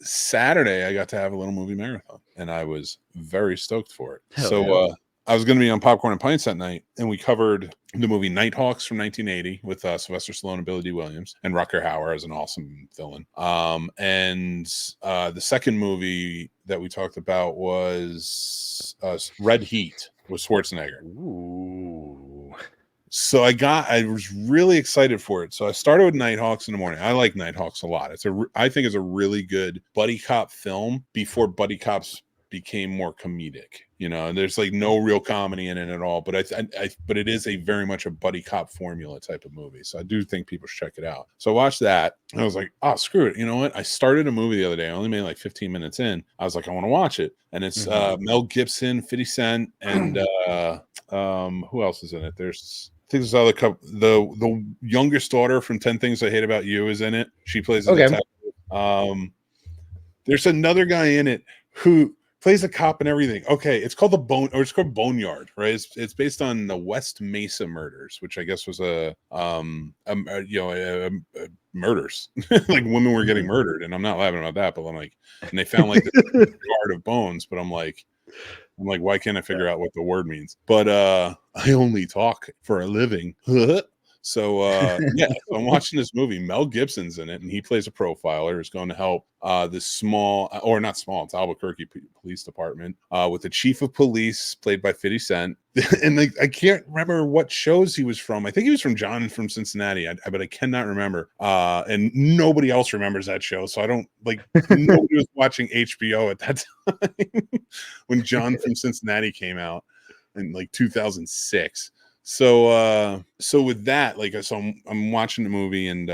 Saturday I got to have a little movie marathon, and I was very stoked for it. Hell So yeah. I was going to be on Popcorn and Pints that night, and we covered the movie Nighthawks from 1980 with Sylvester Stallone and Billy D. Williams, and Rutger Hauer as an awesome villain. And the second movie that we talked about was Red Heat with Schwarzenegger. Ooh. So I was really excited for it. So I started with Nighthawks in the morning. I like Nighthawks a lot. I think it's a really good buddy cop film before buddy cops became more comedic. You know, and there's like no real comedy in it at all. But but it is a very much a buddy cop formula type of movie. So I do think people should check it out. So I watched that, and I was like, oh, screw it. You know what? I started a movie the other day. I only made like 15 minutes in. I was like, I want to watch it, and it's Mel Gibson, 50 Cent, and who else is in it? I think there's other couple. The youngest daughter from 10 Things I Hate About You is in it. She plays a detective. There's another guy in it who plays a cop and everything. Okay, it's called it's called Boneyard, right? It's based on the West Mesa murders, which I guess was murders. Like women were getting murdered, and I'm not laughing about that, but I'm like, and they found like this yard of bones, but I'm like, why can't I figure out what the word means? But I only talk for a living. So yeah, so I'm watching this movie. Mel Gibson's in it, and he plays a profiler who's going to help this small, or not small, it's Albuquerque Police Department, with the chief of police played by 50 Cent. And like, I can't remember what shows he was from. I think he was from John from Cincinnati, but I cannot remember. And nobody else remembers that show, so I don't like. Nobody was watching HBO at that time when John from Cincinnati came out in like 2006. So with that, like, so I'm watching the movie, and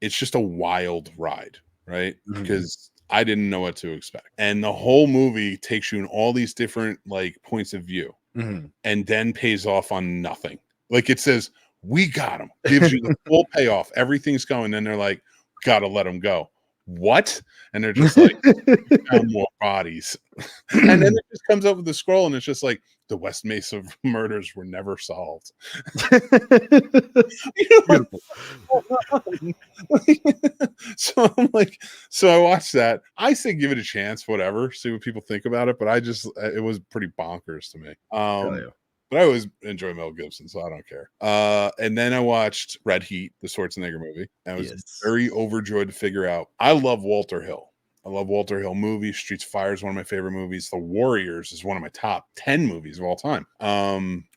it's just a wild ride, right? Because I didn't know what to expect, and the whole movie takes you in all these different like points of view, and then pays off on nothing. Like it says, "We got him," gives you the full payoff, everything's going, then they're like, "Gotta let him go." What? And they're just like, found more bodies. And then it just comes up with the scroll, and it's just like, the West Mesa murders were never solved. So I'm like, so I watched that. I say give it a chance, whatever, see what people think about it. But it was pretty bonkers to me. But I always enjoy Mel Gibson, so I don't care. And then I watched Red Heat, the Schwarzenegger movie. And I was very overjoyed to figure out I love Walter Hill. I love Walter Hill movies. Streets of Fire is one of my favorite movies. The Warriors is one of my top 10 movies of all time.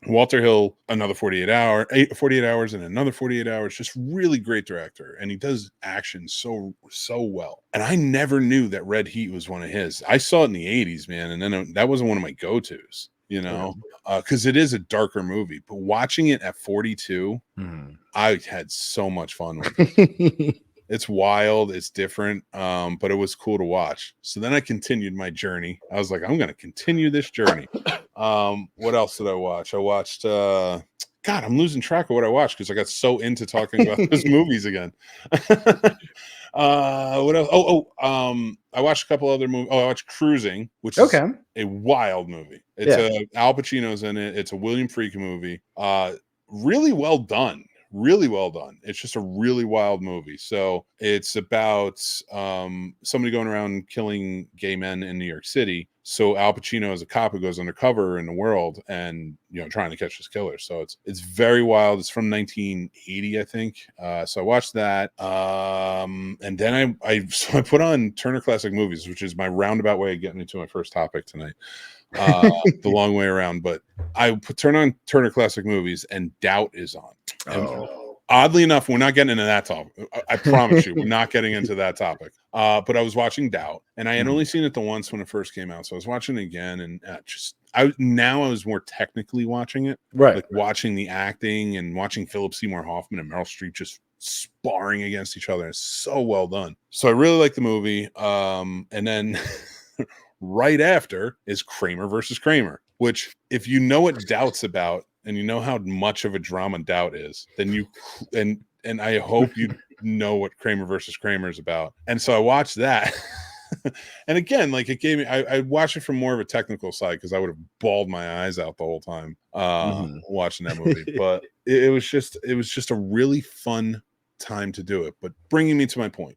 Walter Hill, another 48 hours and another 48 hours. Just really great director. And he does action so well. And I never knew that Red Heat was one of his. I saw it in the 80s, man. And then that wasn't one of my go-tos, you know, because it is a darker movie. But watching it at 42, I had so much fun with it. It's wild, it's different, but it was cool to watch. So then I continued my journey. I was like, I'm going to continue this journey. What else did I watch? I watched, God, I'm losing track of what I watched because I got so into talking about those movies again. What else? I watched a couple other movies. I watched Cruising, which is a wild movie. It's Al Pacino's in it. It's a William Friedkin movie. Really well done. Really well done. It's just a really wild movie. So it's about somebody going around killing gay men in New York City. So Al Pacino is a cop who goes undercover in the world and, you know, trying to catch this killer. So it's very wild. It's from 1980, I think. So I watched that. And then I put on Turner Classic Movies, which is my roundabout way of getting into my first topic tonight. The long way around, but I turn on Turner Classic Movies and Doubt is on. And oddly enough, we're not getting into that topic. I promise you, we're not getting into that topic. But I was watching Doubt, and I had only seen it the once when it first came out, so I was watching it again, and I was more technically watching it, right? Like watching the acting and watching Philip Seymour Hoffman and Meryl Streep just sparring against each other. It's so well done. So I really like the movie. And then right after is Kramer versus Kramer, which, if you know what Doubt's about and you know how much of a drama Doubt is, then you and I hope you know what Kramer versus Kramer is about. And so I watched that. And again, like, it gave me, I watched it from more of a technical side because I would have bawled my eyes out the whole time watching that movie. But it was just a really fun time to do it. But bringing me to my point,